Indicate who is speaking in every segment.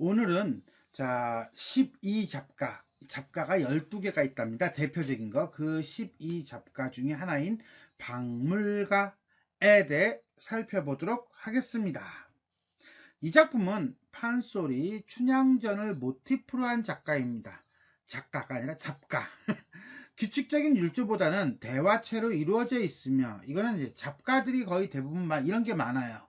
Speaker 1: 오늘은 자 12잡가 잡가가 12개가 있답니다. 대표적인 거 그 12잡가 중에 하나인 박물가에 대해 살펴보도록 하겠습니다. 이 작품은 판소리 춘향전을 모티프로 한 작가입니다. 작가가 아니라 잡가. 규칙적인 율조보다는 대화체로 이루어져 있으며 이거는 이제 잡가들이 거의 대부분 이런 게 많아요.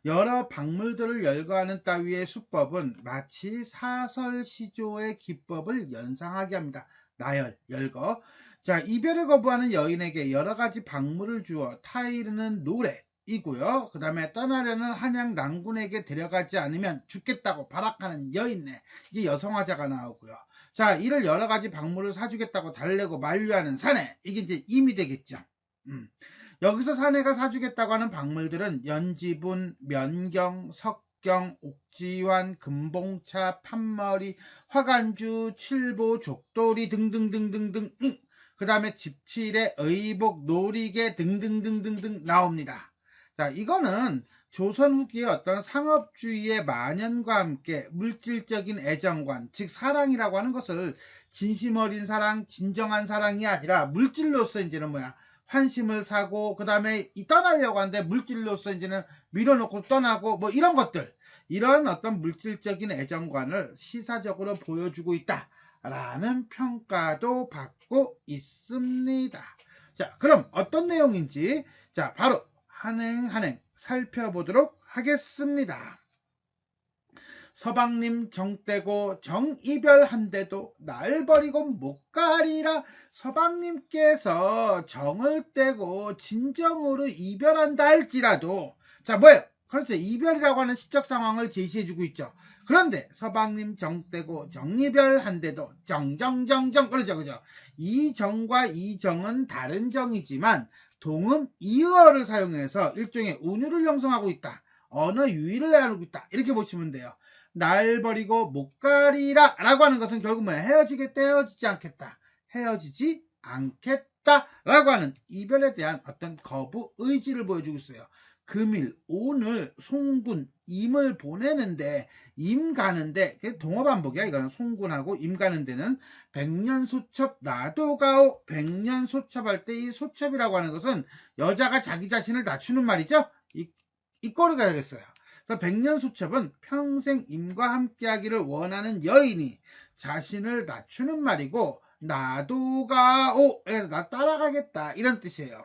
Speaker 1: 여러 박물들을 열거하는 따위의 수법은 마치 사설시조의 기법을 연상하게 합니다. 나열, 열거. 자, 이별을 거부하는 여인에게 여러 가지 박물을 주어 타이르는 노래이고요. 그 다음에 떠나려는 한양 낭군에게 데려가지 않으면 죽겠다고 발악하는 여인네. 이게 여성화자가 나오고요. 자, 이를 여러 가지 박물을 사주겠다고 달래고 만류하는 사내. 이게 이제 임이 되겠죠. 여기서 사내가 사주겠다고 하는 박물들은 연지분, 면경, 석경, 옥지환, 금봉차, 판머리, 화간주, 칠보, 족돌이 등등등등등. 그 다음에 집칠에 의복, 놀이개 등등등등등 나옵니다. 자, 이거는 조선 후기의 어떤 상업주의의 만연과 함께 물질적인 애정관, 즉 사랑이라고 하는 것을 진심 어린 사랑, 진정한 사랑이 아니라 물질로서 이제는 환심을 사고 그 다음에 떠나려고 하는데 물질로서 이제는 밀어놓고 떠나고 뭐 이런 것들, 이런 어떤 물질적인 애정관을 시사적으로 보여주고 있다라는 평가도 받고 있습니다. 자, 그럼 어떤 내용인지 자 바로 한행 살펴보도록 하겠습니다. 서방님 정떼고 정이별한데도 날 버리고 못 가리라. 서방님께서 정을 떼고 진정으로 이별한다 할지라도, 자 뭐예요? 그렇죠. 이별이라고 하는 시적 상황을 제시해주고 있죠. 그런데 서방님 정떼고 정이별한데도 정정정정, 그러죠, 그죠? 이 정과 이 정은 다른 정이지만 동음 이어를 사용해서 일종의 운율을 형성하고 있다. 언어 유의를 나누고 있다. 이렇게 보시면 돼요. 날 버리고 못 가리라 라고 하는 것은 결국 뭐야? 헤어지겠다, 헤어지지 않겠다, 헤어지지 않겠다 라고 하는 이별에 대한 어떤 거부 의지를 보여주고 있어요. 금일, 오늘, 송군, 임을 보내는데, 임 가는데, 동어반복이야. 이거는 송군하고 임 가는 데는 백년소첩 나도 가오. 백년소첩할 때 이 소첩이라고 하는 것은 여자가 자기 자신을 낮추는 말이죠. 이 꼴이 되겠어요. 백년소첩은 평생 임과 함께하기를 원하는 여인이 자신을 낮추는 말이고, 나도 가오, 나 따라가겠다, 이런 뜻이에요.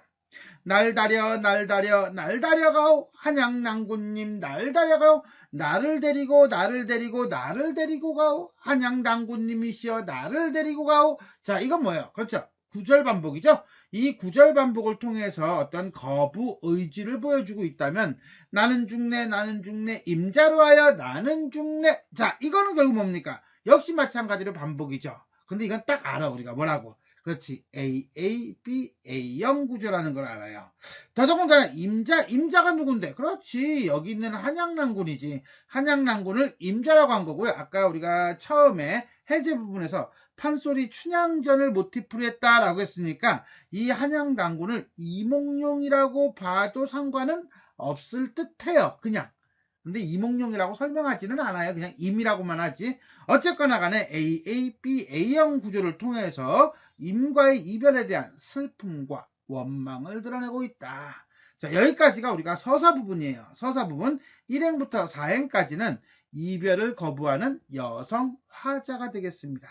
Speaker 1: 날다려 날다려 날다려 가오. 한양낭군님 날다려 가오. 나를 데리고 나를 데리고 나를 데리고 가오. 한양낭군님이시여 나를 데리고 가오. 자, 이건 뭐예요? 그렇죠. 구절 반복이죠. 이 구절 반복을 통해서 어떤 거부 의지를 보여주고 있다면, 나는 죽네 나는 죽네 임자로 하여 나는 죽네. 자, 이거는 결국 뭡니까? 역시 마찬가지로 반복이죠. 근데 이건 딱 알아, 우리가 뭐라고. 그렇지. AAB A형 구조라는 걸 알아요. 더더군다나 임자가 누군데? 그렇지. 여기 있는 한양난군이지. 한양난군을 임자라고 한 거고요. 아까 우리가 처음에 해제 부분에서 판소리 춘향전을 모티프로 했다라고 했으니까 이 한양난군을 이몽룡이라고 봐도 상관은 없을 듯해요. 그냥. 근데 이몽룡이라고 설명하지는 않아요. 그냥 임이라고만 하지. 어쨌거나 간에 AAB A형 구조를 통해서 임과의 이별에 대한 슬픔과 원망을 드러내고 있다. 자, 여기까지가 우리가 서사 부분이에요. 서사 부분 1행부터 4행까지는 이별을 거부하는 여성 화자가 되겠습니다.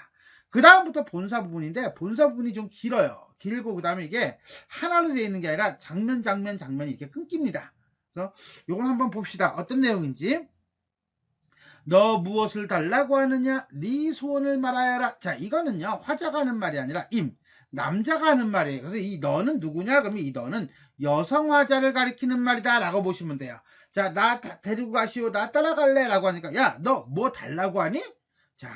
Speaker 1: 그 다음부터 본사 부분인데, 본사 부분이 좀 길어요. 길고 그 다음에 이게 하나로 되어 있는 게 아니라 장면이 이렇게 끊깁니다. 그래서 이걸 한번 봅시다. 어떤 내용인지. 너 무엇을 달라고 하느냐? 네 소원을 말하여라. 자, 이거는요, 화자가 하는 말이 아니라 남자가 하는 말이에요. 그래서 이 너는 누구냐? 그러면 이 너는 여성 화자를 가리키는 말이다 라고 보시면 돼요. 자, 나 데리고 가시오. 나 따라갈래? 라고 하니까, 야, 너 뭐 달라고 하니? 자,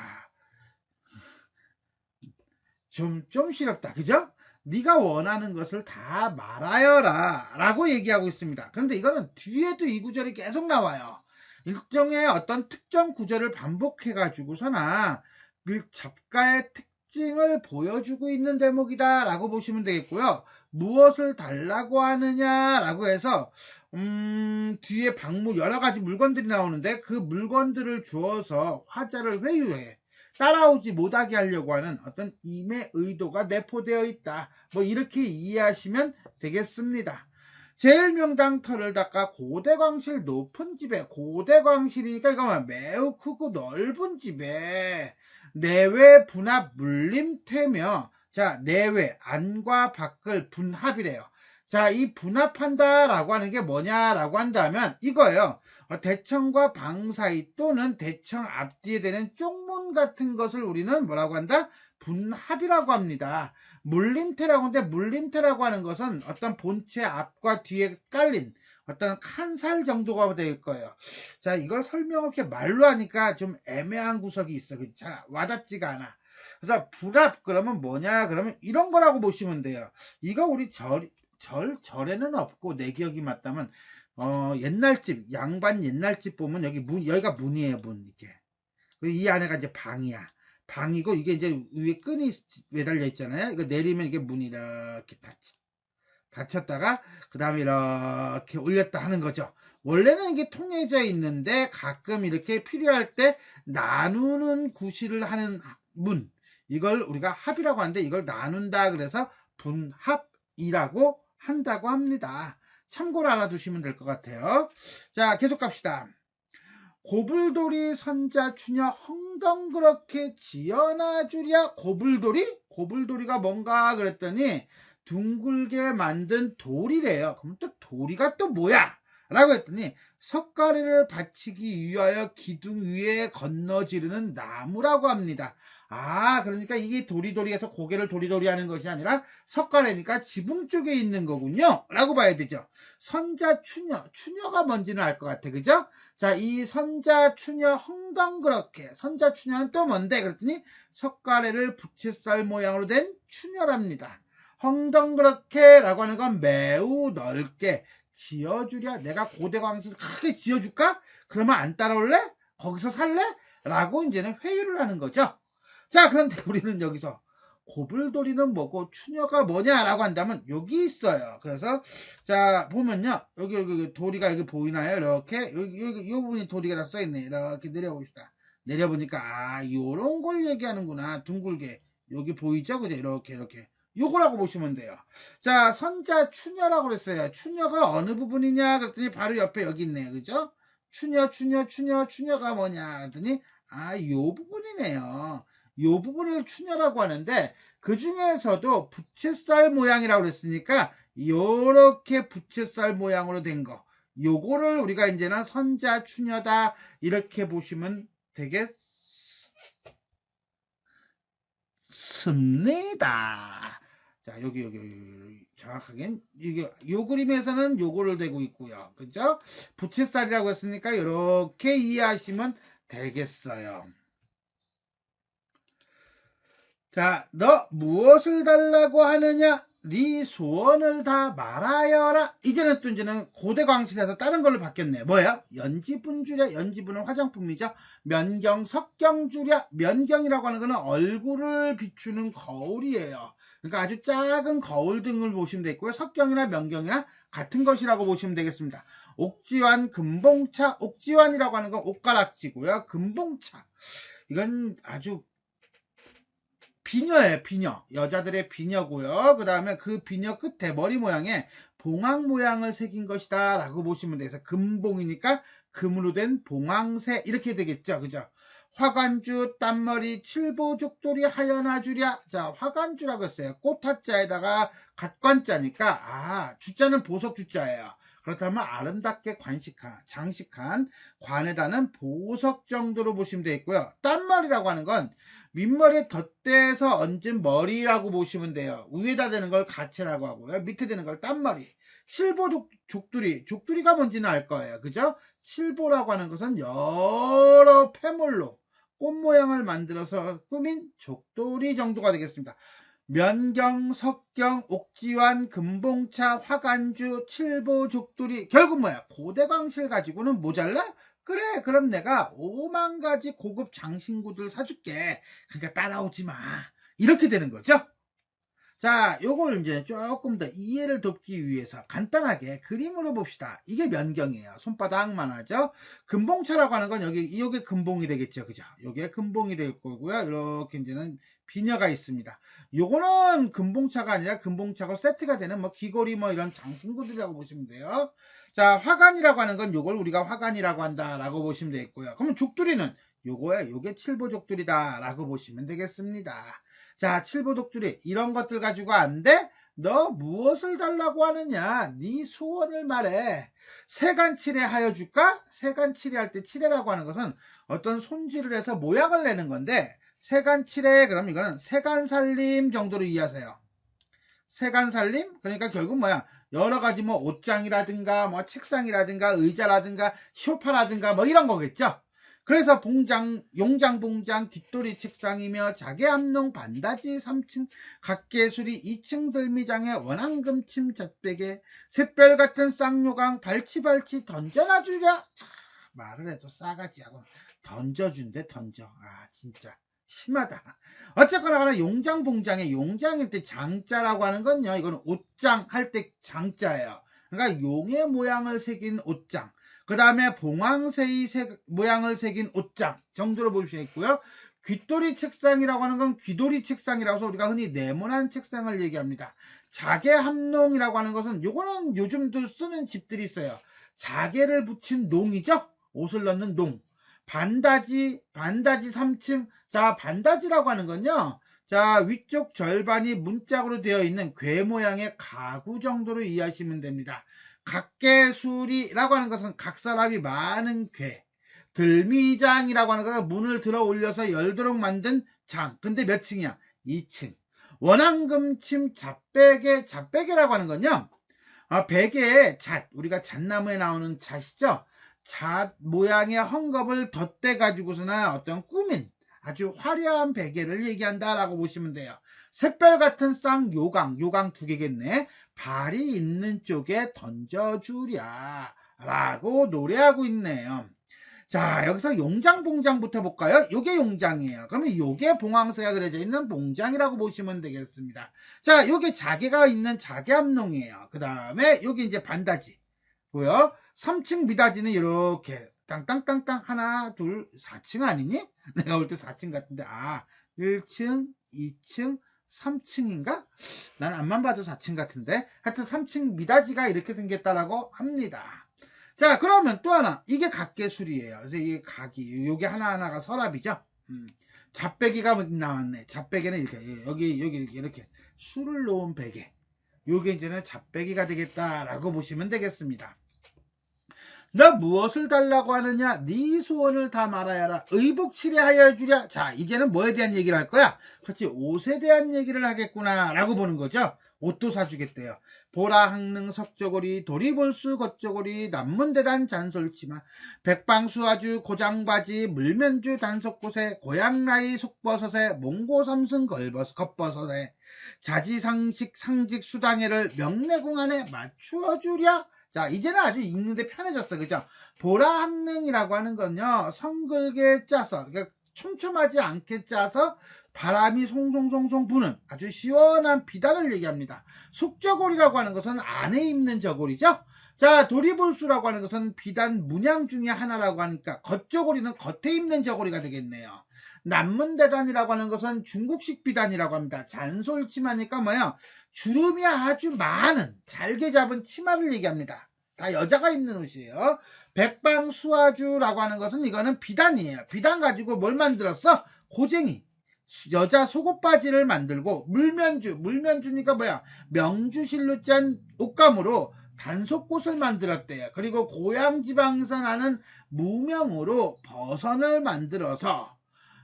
Speaker 1: 좀 싫었다. 그죠? 네가 원하는 것을 다 말하여라 라고 얘기하고 있습니다. 그런데 이거는 뒤에도 이 구절이 계속 나와요. 일종의 어떤 특정 구절을 반복해 가지고서나 그 작가의 특징을 보여주고 있는 대목이다 라고 보시면 되겠고요. 무엇을 달라고 하느냐라고 해서 뒤에 여러 가지 물건들이 나오는데 그 물건들을 주어서 화자를 회유해 따라오지 못하게 하려고 하는 어떤 임의 의도가 내포되어 있다. 뭐 이렇게 이해하시면 되겠습니다. 제일명당 털을 닦아 고대광실 높은 집에, 고대광실이니까 이거 매우 크고 넓은 집에 내외 분합 물림태며, 자, 내외 안과 밖을 분합이래요. 자, 이 분합한다라고 하는 게 뭐냐라고 한다면 이거예요. 대청과 방 사이 또는 대청 앞뒤에 되는 쪽문 같은 것을 우리는 뭐라고 한다? 분합이라고 합니다. 물림태라고 하는데, 물림태라고 하는 것은 어떤 본체 앞과 뒤에 깔린 어떤 칸살 정도가 될 거예요. 자, 이걸 설명을 이렇게 말로 하니까 좀 애매한 구석이 있어. 잘 와닿지가 않아. 그래서 분합 그러면 뭐냐? 그러면 이런 거라고 보시면 돼요. 이거 우리 절에는 없고, 내 기억이 맞다면 옛날 집, 양반 옛날 집 보면 여기가 문이에요. 문. 이렇게. 이 안에가 이제 방이야. 방이고, 이게 이제 위에 끈이 매달려 있잖아요. 이거 내리면 이게 문이 이렇게 닫혔다가 그 다음에 이렇게 올렸다 하는 거죠. 원래는 이게 통해져 있는데 가끔 이렇게 필요할 때 나누는 구실을 하는 문, 이걸 우리가 합이라고 하는데, 이걸 나눈다 그래서 분합이라고 한다고 합니다. 참고로 알아두시면 될 것 같아요. 자, 계속 갑시다. 고불돌이 선자 추녀 헝덩그렇게 지어놔주랴. 고불돌이가 뭔가 그랬더니 둥글게 만든 돌이래요. 그럼 또 돌이가 또 뭐야? 라고 했더니 석가래를 바치기 위하여 기둥 위에 건너지르는 나무라고 합니다. 아, 그러니까 이게 도리도리에서 고개를 도리도리 하는 것이 아니라 석가래니까 지붕 쪽에 있는 거군요 라고 봐야 되죠. 선자 추녀가 뭔지는 알 것 같아, 그죠? 자, 이 선자 추녀 헝덩그렇게, 선자 추녀는 또 뭔데? 그랬더니 석가래를 부채살 모양으로 된 추녀랍니다. 헝덩그렇게 라고 하는 건 매우 넓게 지어주랴. 내가 고대광실 크게 지어줄까? 그러면 안 따라올래? 거기서 살래? 라고 이제는 회유를 하는 거죠. 자, 그런데 우리는 여기서 고불돌이는 뭐고 추녀가 뭐냐라고 한다면 여기 있어요. 그래서 자, 보면요. 여기 도리가 여기 보이나요? 이렇게 여기 이 부분이 도리가 다 써있네. 이렇게 내려봅시다. 내려보니까 아, 요런 걸 얘기하는구나. 둥글게 여기 보이죠? 그죠? 이렇게 요거라고 보시면 돼요. 자, 선자 추녀라고 그랬어요. 추녀가 어느 부분이냐 그랬더니 바로 옆에 여기 있네요. 그죠? 추녀가 뭐냐 그랬더니 아, 요 부분이네요. 요 부분을 추녀라고 하는데, 그 중에서도 부채살 모양이라고 그랬으니까 요렇게 부채살 모양으로 된 거, 요거를 우리가 이제는 선자 추녀다 이렇게 보시면 되겠습니다. 자, 여기 정확하게 이게 요 그림에서는 요거를 대고 있고요. 그죠? 부채살이라고 했으니까 이렇게 이해하시면 되겠어요. 자, 너 무엇을 달라고 하느냐? 네 소원을 다 말하여라. 이제는 고대광실에서 다른 걸로 바뀌었네. 뭐야? 연지분 주랴. 연지분은 화장품이죠. 면경, 석경 주랴. 면경이라고 하는 거는 얼굴을 비추는 거울이에요. 그러니까 아주 작은 거울 등을 보시면 되겠고요. 석경이나 면경이나 같은 것이라고 보시면 되겠습니다. 옥지환, 금봉차. 옥지환이라고 하는 건 옷가락지고요. 금봉차. 이건 아주 비녀예요, 비녀. 여자들의 비녀고요. 그 다음에 그 비녀 끝에 머리 모양에 봉황 모양을 새긴 것이다 라고 보시면 돼요. 그래서 금봉이니까 금으로 된 봉황새 이렇게 되겠죠. 그죠? 화관주, 땀머리, 칠보족돌이 하여나 주랴. 자, 화관주라고 했어요. 꽃화자에다가 갓관자니까 아, 주자는 보석 주자예요. 그렇다면 아름답게 장식한 관에다는 보석 정도로 보시면 되겠고요. 땀머리라고 하는 건 윗머리에 덧대서 얹은 머리라고 보시면 돼요. 위에다 대는 걸 가채라고 하고요. 밑에 대는 걸 땀머리. 족두리가 뭔지는 알 거예요. 그죠? 칠보라고 하는 것은 여러 폐물로 꽃 모양을 만들어서 꾸민 족돌이 정도가 되겠습니다. 면경, 석경, 옥지환, 금봉차, 화관주, 칠보, 족두리. 결국 뭐야? 고대광실 가지고는 모자라? 그래, 그럼 내가 5만 가지 고급 장신구들 사줄게. 그러니까 따라오지 마. 이렇게 되는 거죠. 자, 요걸 이제 조금 더 이해를 돕기 위해서 간단하게 그림으로 봅시다. 이게 면경이에요. 손바닥만 하죠. 금봉차라고 하는 건 요게 금봉이 되겠죠. 그죠? 요게 금봉이 될 거고요. 이렇게 이제는 비녀가 있습니다. 요거는 금봉차가 아니라 금봉차고 세트가 되는 뭐 귀걸이 뭐 이런 장신구들이라고 보시면 돼요. 자, 화관이라고 하는 건 요걸 우리가 화관이라고 한다라고 보시면 되겠고요. 그러면 족두리는 요거에 요게 칠보족두리다라고 보시면 되겠습니다. 자, 칠보독두리 이런 것들 가지고 안 돼? 너 무엇을 달라고 하느냐? 네 소원을 말해. 세간칠해 하여 줄까? 세간칠해 할 때 칠해라고 하는 것은 어떤 손질을 해서 모양을 내는 건데 세간칠해 그럼 이거는 세간살림 정도로 이해하세요. 세간살림? 그러니까 결국 뭐야? 여러 가지 뭐 옷장이라든가 뭐 책상이라든가 의자라든가 소파라든가 뭐 이런 거겠죠. 그래서 봉장, 용장 봉장, 깃돌이 책상이며 자개암농 반다지 3층, 각개수리 2층 들미장에 원앙금침 잣배개, 샛별 같은 쌍요강 발치발치 던져놔 주랴. 차, 말을 해도 싸가지하고 던져준대 던져. 아 진짜 심하다. 어쨌거나 간에 용장 봉장에 용장일 때 장자라고 하는 건요. 이거는 옷장 할 때 장자예요. 그러니까 용의 모양을 새긴 옷장. 그 다음에 봉황새의 모양을 새긴 옷장 정도로 볼 수 있고요. 귓돌이 책상이라고 하는 건 귀돌이 책상이라고 해서 우리가 흔히 네모난 책상을 얘기합니다. 자개합농이라고 하는 것은 요거는 요즘도 쓰는 집들이 있어요. 자개를 붙인 농이죠. 옷을 넣는 농. 반다지 3층. 자, 반다지라고 하는 건요. 자, 위쪽 절반이 문짝으로 되어 있는 궤 모양의 가구 정도로 이해하시면 됩니다. 각개수리라고 하는 것은 각사람이 많은 궤, 들미장이라고 하는 것은 문을 들어 올려서 열도록 만든 장. 근데 몇 층이야? 2층. 원앙금침 잣배개라고 하는 건요. 베개에 잣, 우리가 잣나무에 나오는 잣이죠. 잣 모양의 헝겊을 덧대 가지고서나 어떤 꾸민 아주 화려한 베개를 얘기한다라고 보시면 돼요. 샛별 같은 쌍요강 2개겠네. 발이 있는 쪽에 던져주랴 라고 노래하고 있네요. 자, 여기서 용장봉장부터 볼까요? 요게 용장이에요. 그러면 요게 봉황새가 그려져 있는 봉장이라고 보시면 되겠습니다. 자, 요게 자개가 있는 자개암농이에요. 그 다음에 요게 이제 반다지 고요. 3층 미다지는 이렇게 땅땅땅땅 하나 둘 4층 아니니? 내가 볼 때 4층 같은데 1층 2층 3층인가? 난 앞만 봐도 4층 같은데 하여튼 3층 미다지가 이렇게 생겼다라고 합니다. 자, 그러면 또 하나 이게 각개술이에요. 그래서 이게 각이 요게 하나하나가 서랍이죠. 잣배기가 나왔네. 잣배기는 이렇게 여기 이렇게 술을 놓은 베개. 요게 이제는 잣배기가 되겠다라고 보시면 되겠습니다. 너 무엇을 달라고 하느냐? 네 소원을 다 말하여라. 의복칠해하여 주랴. 자, 이제는 뭐에 대한 얘기를 할 거야? 그렇지, 옷에 대한 얘기를 하겠구나 라고 보는 거죠. 옷도 사주겠대요. 보라 항릉 석저고리 도리볼수 겉저고리 남문대단 잔솔치마 백방수아주 고장바지 물면주 단속곳에 고향나이 속버섯에 몽고삼승 겉버섯에 자지상식 상직 수당회를 명례공안에 맞추어주랴. 자, 이제는 아주 읽는데 편해졌어. 그죠? 보라항릉이라고 하는 건요, 성글게 짜서, 그러니까 촘촘하지 않게 짜서 바람이 송송송송 부는 아주 시원한 비단을 얘기합니다. 속저고리라고 하는 것은 안에 입는 저고리죠? 자, 도리볼수라고 하는 것은 비단 문양 중에 하나라고 하니까 겉저고리는 겉에 입는 저고리가 되겠네요. 남문대단이라고 하는 것은 중국식 비단이라고 합니다. 잔솔치마니까 뭐야? 주름이 아주 많은 잘게 잡은 치마를 얘기합니다. 다 여자가 입는 옷이에요. 백방수아주라고 하는 것은 이거는 비단이에요. 비단 가지고 뭘 만들었어? 고쟁이. 여자 속옷바지를 만들고 물면주니까 뭐야? 명주실로 짠 옷감으로 단속꽃을 만들었대요. 그리고 고향지방에서 나는 무명으로 버선을 만들어서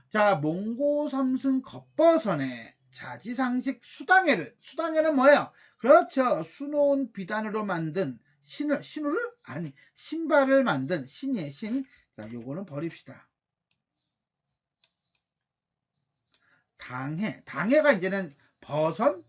Speaker 1: 자, 몽고삼승 겉버선에 자지상식 수당회는 뭐예요? 그렇죠. 수놓은 비단으로 만든 신우를? 아니, 신발을 만든 신이에요, 신. 자, 요거는 버립시다. 당해가 이제는 버선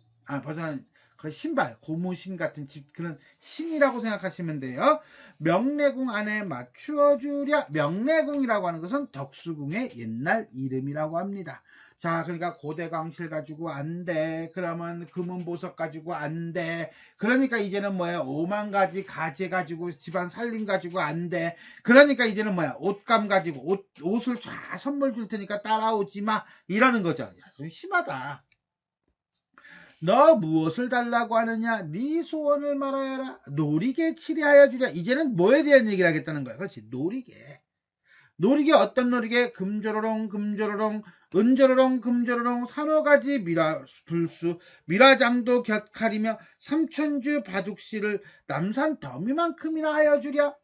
Speaker 1: 그 신발, 고무신 같은 집 그런 신이라고 생각하시면 돼요. 명례궁 안에 맞추어 주랴. 명례궁이라고 하는 것은 덕수궁의 옛날 이름이라고 합니다. 자, 그러니까 고대광실 가지고 안 돼. 그러면 금은보석 가지고 안 돼. 그러니까 이제는 뭐야? 5만 가지 가재 가지고 집안 살림 가지고 안 돼. 그러니까 이제는 뭐야? 옷감 가지고 옷을 쫙 선물 줄 테니까 따라오지 마. 이러는 거죠. 야, 좀 심하다. 너 무엇을 달라고 하느냐? 네 소원을 말하여라. 놀이개 치리하여 주랴. 이제는 뭐에 대한 얘기를 하겠다는 거야. 그렇지, 놀이개. 놀이개, 어떤 놀이개? 금조로롱 금조로롱 은조로롱 금조로롱 산호가지 미라 불수 미라장도 곁칼이며 삼천주 바둑씨를 남산 더미만큼이나 하여 주랴.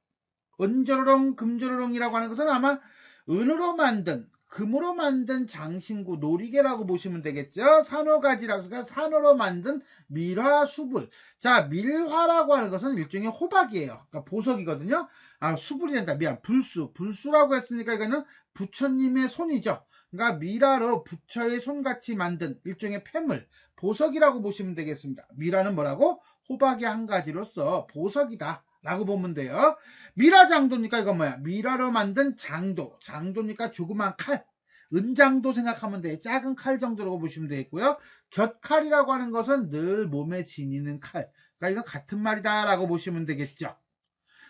Speaker 1: 은조로롱 금조로롱이라고 하는 것은 아마 은으로 만든 금으로 만든 장신구 놀이개라고 보시면 되겠죠. 산호가지라고 해서 산호로 만든 밀화수불. 자, 밀화라고 하는 것은 일종의 호박이에요. 그러니까 보석이거든요. 아, 수불이 된다. 미안. 불수라고 했으니까 이거는 부처님의 손이죠. 그러니까 밀화로 부처의 손같이 만든 일종의 폐물, 보석이라고 보시면 되겠습니다. 밀화는 뭐라고? 호박의 한 가지로서 보석이다 라고 보면 돼요. 밀화장도니까 이건 뭐야? 밀화로 만든 장도. 장도니까 조그만 칼. 은장도 생각하면 돼. 작은 칼 정도라고 보시면 되겠고요. 곁칼이라고 하는 것은 늘 몸에 지니는 칼. 그러니까 이건 같은 말이다 라고 보시면 되겠죠.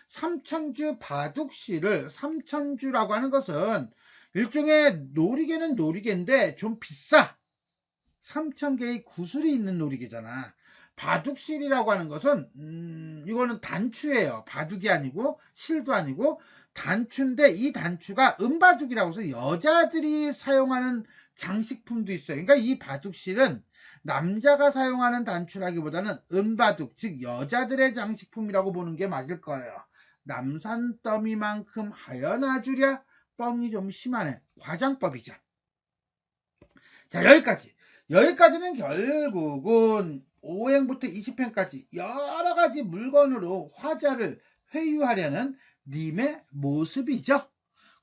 Speaker 1: 삼천주 바둑씨를, 삼천주라고 하는 것은 일종의 놀이개는 놀이개인데 좀 비싸. 3,000개의 구슬이 있는 놀이개잖아. 바둑실이라고 하는 것은 이거는 단추예요. 바둑이 아니고 실도 아니고 단추인데, 이 단추가 은바둑이라고 해서 여자들이 사용하는 장식품도 있어요. 그러니까 이 바둑실은 남자가 사용하는 단추라기보다는 은바둑, 즉 여자들의 장식품이라고 보는 게 맞을 거예요. 남산더미만큼 하여나 주랴. 뻥이 좀 심하네. 과장법이죠. 자, 여기까지는 결국은 5행부터 20행까지 여러 가지 물건으로 화자를 회유하려는 님의 모습이죠.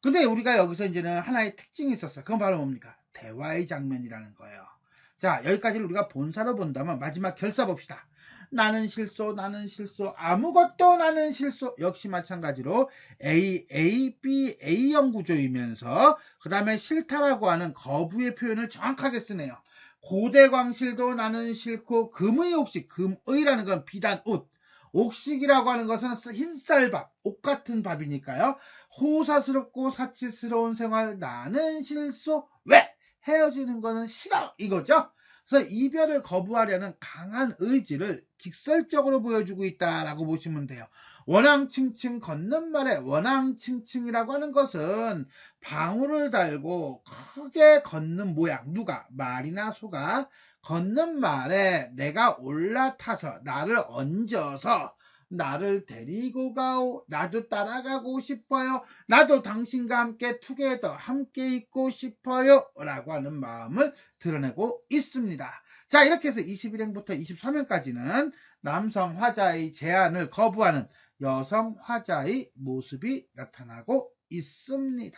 Speaker 1: 근데 우리가 여기서 이제는 하나의 특징이 있었어요. 그건 바로 뭡니까? 대화의 장면이라는 거예요. 자, 여기까지를 우리가 본사로 본다면 마지막 결사 봅시다. 나는 실소, 나는 실소, 아무것도 나는 실소. 역시 마찬가지로 A, B, A형 구조이면서 그 다음에 싫다라고 하는 거부의 표현을 정확하게 쓰네요. 고대광실도 나는 싫고, 금의 옥식, 금의라는 건 비단 옷, 옥식이라고 하는 것은 흰쌀밥, 옷 같은 밥이니까요. 호사스럽고 사치스러운 생활 나는 실소. 왜? 헤어지는 거는 싫어, 이거죠. 그래서 이별을 거부하려는 강한 의지를 직설적으로 보여주고 있다라고 보시면 돼요. 원앙층층 걷는 말에 원앙층층이라고 하는 것은 방울을 달고 크게 걷는 모양. 누가? 말이나 소가 걷는 말에 내가 올라타서 나를 얹어서 나를 데리고 가오. 나도 따라가고 싶어요. 나도 당신과 함께 투게더 함께 있고 싶어요. 라고 하는 마음을 드러내고 있습니다. 자, 이렇게 해서 21행부터 23행까지는 남성 화자의 제안을 거부하는 여성 화자의 모습이 나타나고 있습니다.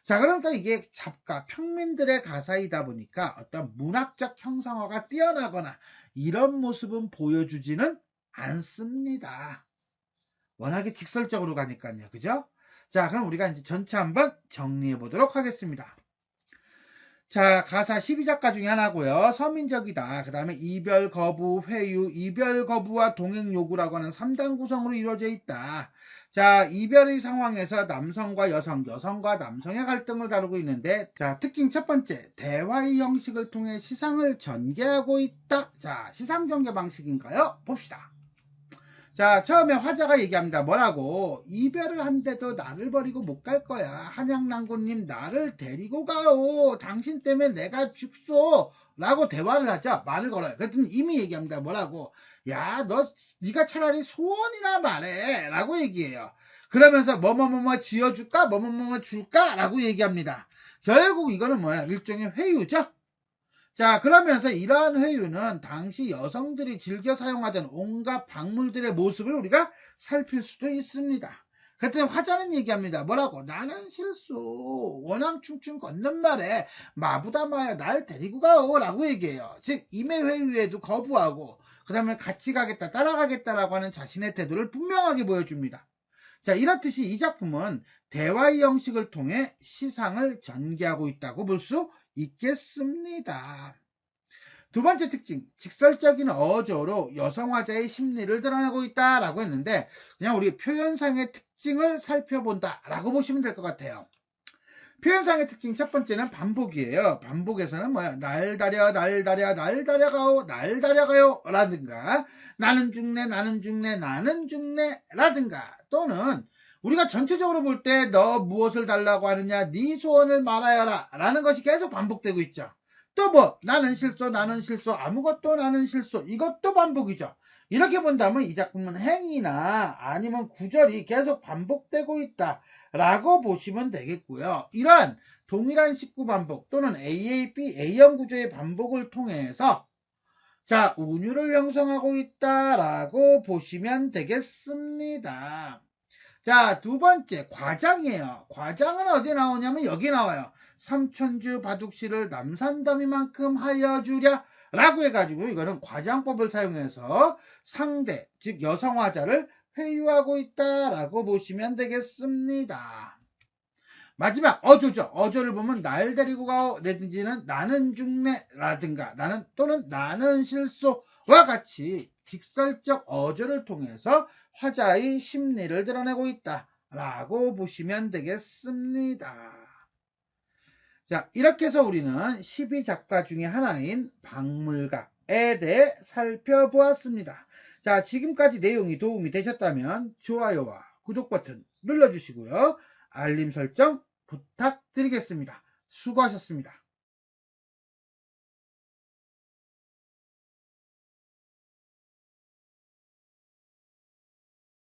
Speaker 1: 자, 그러니까 이게 작가, 평민들의 가사이다 보니까 어떤 문학적 형상화가 뛰어나거나 이런 모습은 보여주지는 않습니다. 워낙에 직설적으로 가니까요. 그죠? 자, 그럼 우리가 이제 전체 한번 정리해 보도록 하겠습니다. 자, 가사 12작가 중에 하나고요. 서민적이다. 그 다음에 이별 거부, 회유, 이별 거부와 동행 요구라고 하는 3단 구성으로 이루어져 있다. 자, 이별의 상황에서 남성과 여성, 여성과 남성의 갈등을 다루고 있는데, 자, 특징 첫 번째, 대화의 형식을 통해 시상을 전개하고 있다. 자, 시상 전개 방식인가요? 봅시다. 자, 처음에 화자가 얘기합니다. 뭐라고? 이별을 한데도 나를 버리고 못 갈 거야. 한양난구님 나를 데리고 가오. 당신 때문에 내가 죽소. 라고 대화를 하죠. 말을 걸어요. 그랬더니 이미 얘기합니다. 뭐라고? 야, 네가 차라리 소원이나 말해. 라고 얘기해요. 그러면서 뭐뭐뭐뭐 지어줄까? 뭐뭐뭐뭐 줄까? 라고 얘기합니다. 결국 이거는 뭐야? 일종의 회유죠. 자, 그러면서 이러한 회유는 당시 여성들이 즐겨 사용하던 온갖 박물들의 모습을 우리가 살필 수도 있습니다. 그랬더니 화자는 얘기합니다. 뭐라고? 나는 실수. 원앙충충 걷는 말에 마부다마야 날 데리고 가오. 라고 얘기해요. 즉, 임의 회유에도 거부하고, 그 다음에 같이 가겠다, 따라가겠다라고 하는 자신의 태도를 분명하게 보여줍니다. 자, 이렇듯이 이 작품은 대화의 형식을 통해 시상을 전개하고 있다고 볼 수 있겠습니다. 두 번째 특징, 직설적인 어조로 여성화자의 심리를 드러내고 있다라고 했는데 그냥 우리 표현상의 특징을 살펴본다라고 보시면 될 것 같아요. 표현상의 특징 첫 번째는 반복이에요. 반복에서는 뭐야? 날 다려, 날 다려, 날 다려가오, 날 다려가요 라든가 나는 죽네, 나는 죽네, 나는 죽네 라든가 또는 우리가 전체적으로 볼 때 너 무엇을 달라고 하느냐, 네 소원을 말하여라 라는 것이 계속 반복되고 있죠. 또 뭐 나는 실소, 나는 실소, 아무것도 나는 실소, 이것도 반복이죠. 이렇게 본다면 이 작품은 행위나 아니면 구절이 계속 반복되고 있다 라고 보시면 되겠고요. 이러한 동일한 식구 반복 또는 AAB, A형 구조의 반복을 통해서 자, 운율을 형성하고 있다라고 보시면 되겠습니다. 자, 두 번째 과장이에요. 과장은 어디 나오냐면 여기 나와요. 삼천주 바둑씨를 남산더미만큼 하여 주랴 라고 해가지고 이거는 과장법을 사용해서 상대, 즉 여성화자를 회유하고 있다라고 보시면 되겠습니다. 마지막 어조죠. 어조를 보면 날 데리고 가오 라든지는 나는 죽네 라든가 나는 또는 나는 실소와 같이 직설적 어조를 통해서 화자의 심리를 드러내고 있다라고 보시면 되겠습니다. 자, 이렇게 해서 우리는 12작가 중에 하나인 박물가에 대해 살펴보았습니다. 자, 지금까지 내용이 도움이 되셨다면 좋아요와 구독 버튼 눌러주시고요. 알림 설정 부탁드리겠습니다. 수고하셨습니다.